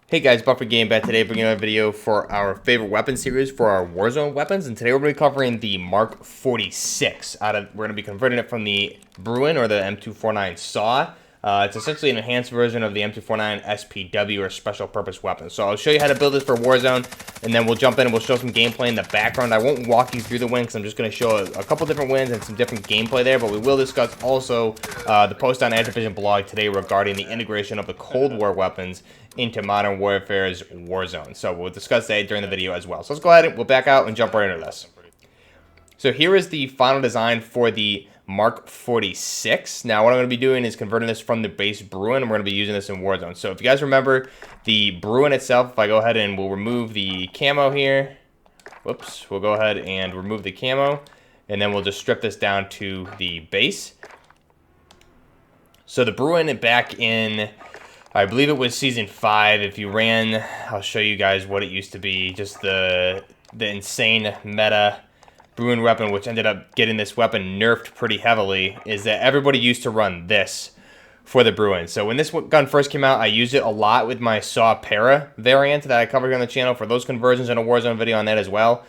Hey guys, Buffer Game back today, bringing another video for our favorite weapon series for our Warzone weapons, and today we're going to be covering the Mark 46. We're going to be converting it from the Bruen or the M249 SAW. It's essentially an enhanced version of the M249 SPW or special purpose weapon. So I'll show you how to build this for Warzone, and then we'll jump in and we'll show some gameplay in the background. I won't walk you through the win because I'm just going to show a couple different wins and some different gameplay there, but we will discuss also the post on Activision blog today regarding the integration of the Cold War weapons into Modern Warfare's Warzone. So we'll discuss that during the video as well. So let's go ahead and we'll back out and jump right into this. So here is the final design for the Mark 46. Now what I'm going to be doing is converting this from the base Bruen, and we're going to be using this in Warzone. So if you guys remember the Bruen itself, if I go ahead and we'll remove the camo here. Whoops, we'll go ahead and remove the camo, and then we'll just strip this down to the base. So the Bruen back in, I believe it was Season 5. If you ran, I'll show you guys what it used to be. Just the insane meta Bruen weapon, which ended up getting this weapon nerfed pretty heavily, is that everybody used to run this for the Bruen. So when this gun first came out, I used it a lot with my SAW Para variant that I covered here on the channel. For those conversions in a Warzone video on that as well.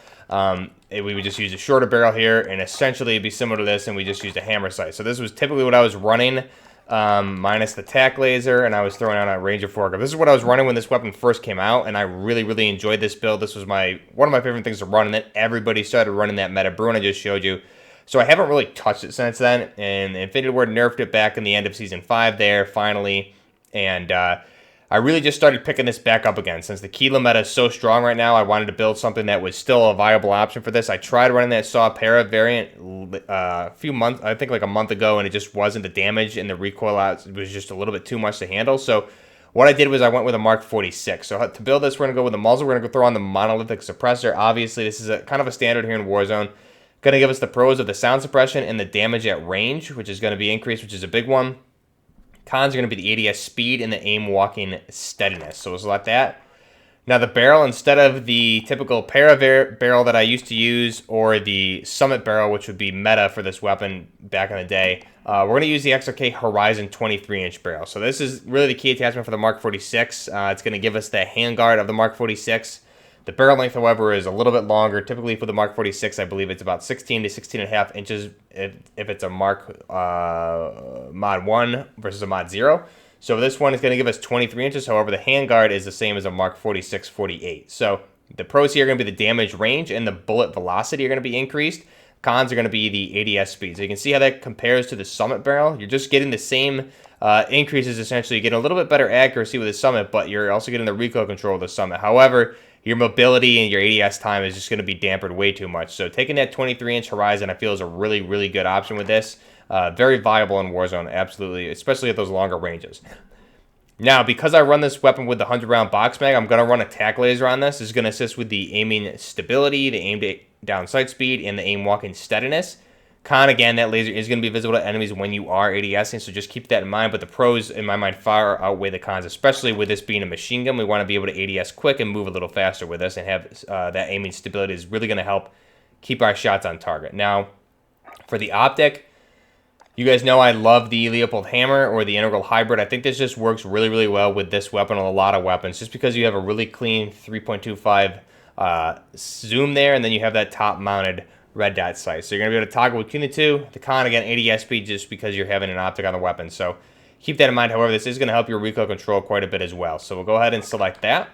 We would just use a shorter barrel here, and essentially it'd be similar to this, and we just used a hammer sight. So this was typically what I was running, minus the tack laser, and I was throwing out a Ranger foregrip. This is what I was running when this weapon first came out, and I really enjoyed this build. This was one of my favorite things to run, and then everybody started running that meta Bruen I just showed you. So I haven't really touched it since then, and Infinity Ward nerfed it back in the end of Season 5 there, finally, and I really just started picking this back up again. Since the Kilo meta is so strong right now, I wanted to build something that was still a viable option for this. I tried running that SAW Para variant a few months, I think like a month ago, and it just wasn't the damage and the recoil out. It was just a little bit too much to handle. So what I did was I went with a Mark 46. So to build this, we're going to go with the muzzle. We're going to go throw on the monolithic suppressor. Obviously, this is kind of a standard here in Warzone. Going to give us the pros of the sound suppression and the damage at range, which is going to be increased, which is a big one. Cons are going to be the ADS speed and the aim walking steadiness. So we'll select that. Now the barrel, instead of the typical Para barrel that I used to use, or the Summit barrel, which would be meta for this weapon back in the day, we're going to use the XRK Horizon 23-inch barrel. So this is really the key attachment for the Mark 46. It's going to give us the handguard of the Mark 46. The barrel length, however, is a little bit longer. Typically for the Mark 46, I believe it's about 16 to 16.5 inches if it's a Mark Mod 1 versus a Mod 0. So this one is going to give us 23 inches. However, the handguard is the same as a Mark 46 48. So the pros here are going to be the damage range and the bullet velocity are going to be increased. Cons are going to be the ADS speed. So you can see how that compares to the Summit barrel. You're just getting the same increases, essentially. You're getting a little bit better accuracy with the Summit, but you're also getting the recoil control of the Summit. However, your mobility and your ADS time is just going to be dampened way too much. So taking that 23-inch Horizon, I feel, is a really good option with this. Very viable in Warzone, absolutely, especially at those longer ranges. Now, because I run this weapon with the 100-round box mag, I'm going to run a tack laser on this. This is going to assist with the aiming stability, the aim down sight speed, and the aim walking steadiness. Con, again, that laser is going to be visible to enemies when you are ADSing, so just keep that in mind. But the pros, in my mind, far outweigh the cons, especially with this being a machine gun. We want to be able to ADS quick and move a little faster with this, and have that aiming stability is really going to help keep our shots on target. Now, for the optic, you guys know I love the Leopold Hammer or the Integral Hybrid. I think this just works really well with this weapon on a lot of weapons, just because you have a really clean 3.25 zoom there, and then you have that top-mounted red dot sight. So you're going to be able to toggle between the two. The con, again, ADS speed, just because you're having an optic on the weapon. So keep that in mind. However, this is going to help your recoil control quite a bit as well. So we'll go ahead and select that.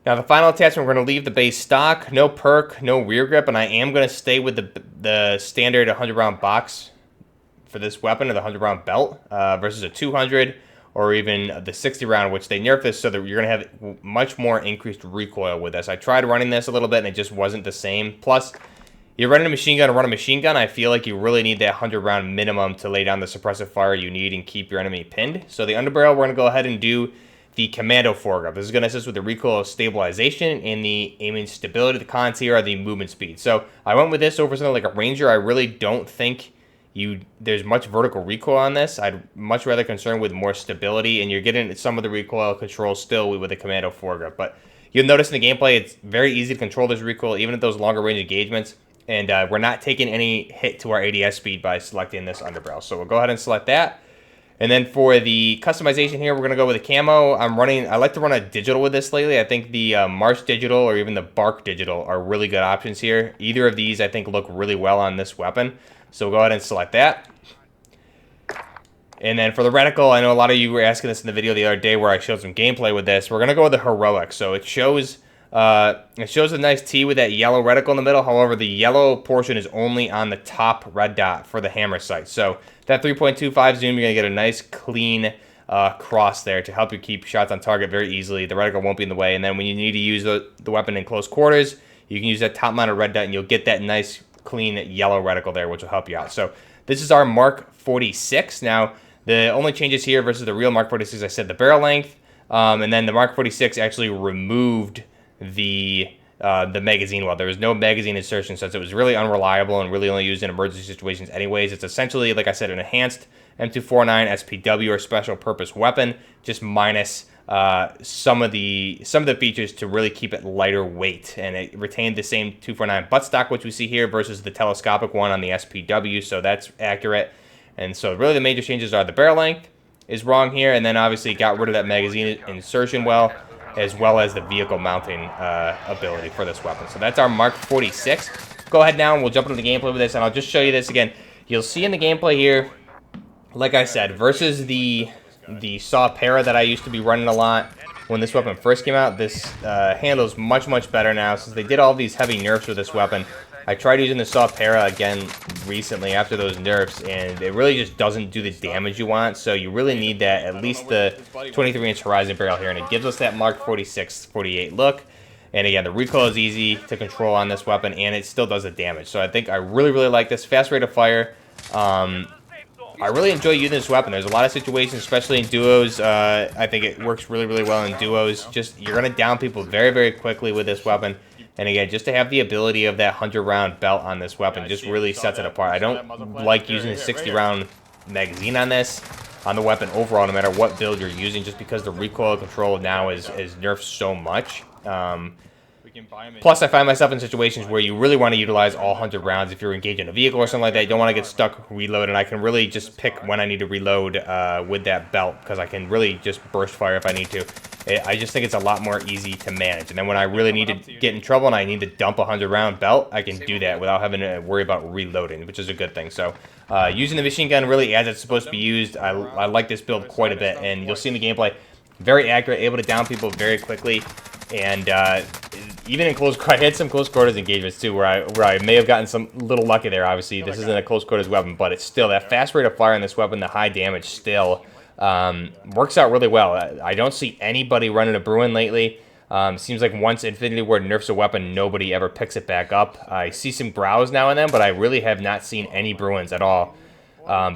Now the final attachment, we're going to leave the base stock. No perk, no rear grip, and I am going to stay with the standard 100-round box for this weapon, or the 100-round belt, versus a 200 or even the 60-round, which they nerfed this so that you're going to have much more increased recoil with this. I tried running this a little bit, and it just wasn't the same. Plus, you're running a machine gun to run a machine gun. I feel like you really need that 100-round minimum to lay down the suppressive fire you need and keep your enemy pinned. So the underbarrel, we're going to go ahead and do the Commando foregrip. This is going to assist with the recoil stabilization and the aiming stability. The cons here are the movement speed. So I went with this over something like a Ranger. I really don't think there's much vertical recoil on this. I'd much rather concerned with more stability, and you're getting some of the recoil control still with the Commando foregrip. But you'll notice in the gameplay, it's very easy to control this recoil, even at those longer range engagements. And we're not taking any hit to our ADS speed by selecting this underbarrel. So we'll go ahead and select that. And then for the customization here, we're going to go with a camo. I like to run a digital with this lately. I think the March digital or even the Bark digital are really good options here. Either of these I think look really well on this weapon. So we'll go ahead and select that. And then for the reticle, I know a lot of you were asking this in the video the other day where I showed some gameplay with this. We're going to go with the Heroic. So it shows a nice T with that yellow reticle in the middle. However, the yellow portion is only on the top red dot for the hammer sight. So that 3.25 zoom, you're going to get a nice clean cross there to help you keep shots on target very easily. The reticle won't be in the way. And then when you need to use the weapon in close quarters, you can use that top mounted red dot and you'll get that nice clean yellow reticle there, which will help you out. So this is our Mark 46. Now, the only changes here versus the real Mark 46, I said the barrel length, and then the Mark 46 actually removed the magazine well. There was no magazine insertion since it was really unreliable and really only used in emergency situations anyways. It's essentially, like I said, an enhanced M249 SPW or special purpose weapon, just minus some of the features to really keep it lighter weight. And it retained the same 249 buttstock, which we see here, versus the telescopic one on the SPW, so that's accurate. And so really the major changes are the barrel length is wrong here, and then obviously got rid of that magazine insertion well as the vehicle mounting ability for this weapon. So that's our Mark 46. Go ahead now and we'll jump into the gameplay with this, and I'll just show you this again. You'll see in the gameplay here, like I said, versus the Saw Para that I used to be running a lot when this weapon first came out, this handles much better now since they did all these heavy nerfs with this weapon. I tried using the Saw Para again recently after those nerfs, and it really just doesn't do the damage you want, so you really need that, at least the 23-inch Horizon barrel here, and it gives us that Mark 46, 48 look. And again, the recoil is easy to control on this weapon, and it still does the damage. So I think I really like this. Fast rate of fire. I really enjoy using this weapon. There's a lot of situations, especially in duos. I think it works really well in duos. Just, you're going to down people very quickly with this weapon. And again, just to have the ability of that 100-round belt on this weapon just really sets it apart. I don't like using a 60-round magazine on this, on the weapon overall, no matter what build you're using, just because the recoil control now is nerfed so much. Plus, I find myself in situations where you really want to utilize all 100 rounds if you're engaged in a vehicle or something like that. You don't want to get stuck reloading. I can really just pick when I need to reload with that belt, because I can really just burst fire if I need to. I just think it's a lot more easy to manage. And then when I really need to get in trouble and I need to dump a 100-round belt, I can do that without having to worry about reloading, which is a good thing. So using the machine gun really as it's supposed to be used, I like this build quite a bit. And you'll see in the gameplay, very accurate, able to down people very quickly. And even in close quarters, I had some close quarters engagements too, where I may have gotten some little lucky there. Obviously, this isn't a close quarters weapon, but it's still that fast rate of fire on this weapon, the high damage still works out really well. I don't see anybody running a Bruen lately. Seems like once Infinity Ward nerfs a weapon, nobody ever picks it back up. I see some Brows now and then, but I really have not seen any Bruins at all.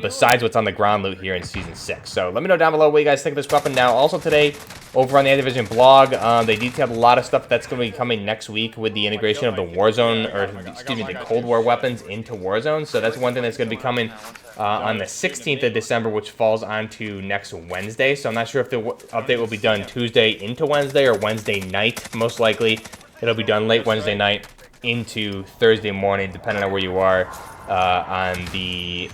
Besides what's on the ground loot here in Season 6. So let me know down below what you guys think of this weapon. Now, also today, over on the Division blog, they detailed a lot of stuff that's going to be coming next week with the integration of the Warzone, or excuse me, the Cold War weapons into Warzone. So that's one thing that's going to be coming on the 16th of December, which falls onto next Wednesday. So I'm not sure if the update will be done Tuesday into Wednesday or Wednesday night. Most likely, it'll be done late Wednesday night into Thursday morning, depending on where you are on the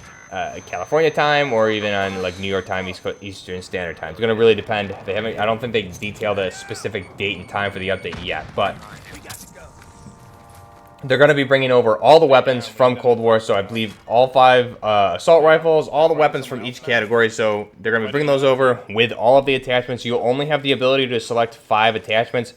California time, or even on like New York time, Eastern Standard Time. It's going to really depend. They haven't. I don't think they detailed a specific date and time for the update yet, but they're going to be bringing over all the weapons from Cold War. So I believe all 5 assault rifles, all the weapons from each category. So they're going to be bringing those over with all of the attachments. You'll only have the ability to select 5 attachments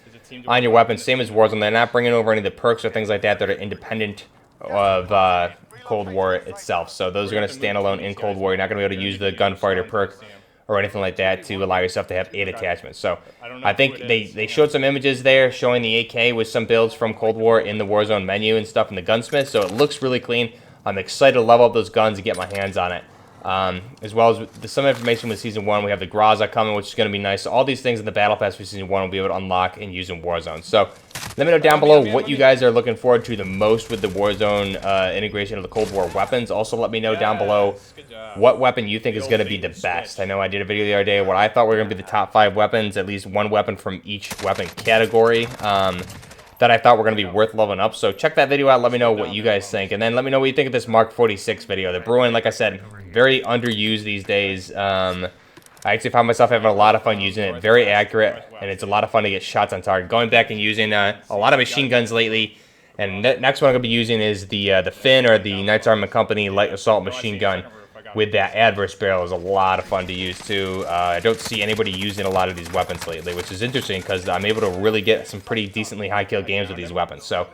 on your weapon, same as Warzone. They're not bringing over any of the perks or things like that that are independent of Cold War itself. So those are going to stand alone in Cold War. You're not going to be able to use the gunfighter perk or anything like that to allow yourself to have 8 attachments. So I think they showed some images there showing the AK with some builds from Cold War in the Warzone menu and stuff in the gunsmith. So it looks really clean. I'm excited to level up those guns and get my hands on it. As well as some information with Season 1. We have the Graza coming, which is going to be nice. So all these things in the Battle Pass for Season 1 will be able to unlock and use in Warzone. So let me know down below what you guys are looking forward to the most with the Warzone integration of the Cold War weapons. Also, let me know down below what weapon you think is going to be the best. I know I did a video the other day what I thought were going to be the top 5 weapons, at least one weapon from each weapon category. that I thought were going to be worth leveling up. So check that video out. Let me know what you guys think. And then let me know what you think of this Mark 46 video. The Bruen, like I said, very underused these days. I actually found myself having a lot of fun using it. Very accurate, and it's a lot of fun to get shots on target. Going back and using a lot of machine guns lately. And next one I'm going to be using is the Finn, or the Knights Armament Company Light Assault Machine Gun with that adverse barrel. Is a lot of fun to use too. I don't see anybody using a lot of these weapons lately, which is interesting because I'm able to really get some pretty decently high kill games with these weapons. So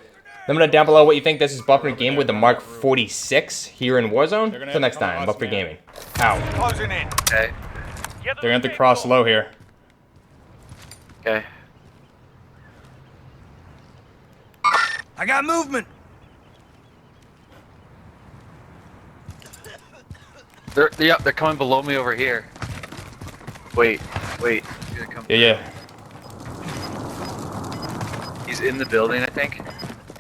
let me know down below what you think. This is Buffer Game with the Mark 46 here in Warzone. Until next time, Buffer Gaming. Out. Closing in. Okay. They're going to have to cross low here. Okay. I got movement. They're coming below me over here. Wait. He's gonna come Yeah. He's in the building, I think.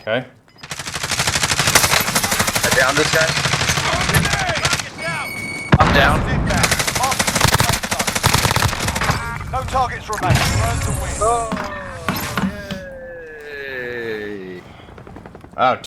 Okay. I downed this guy. I'm down. No targets remain. Earn to win. Hey. Oh,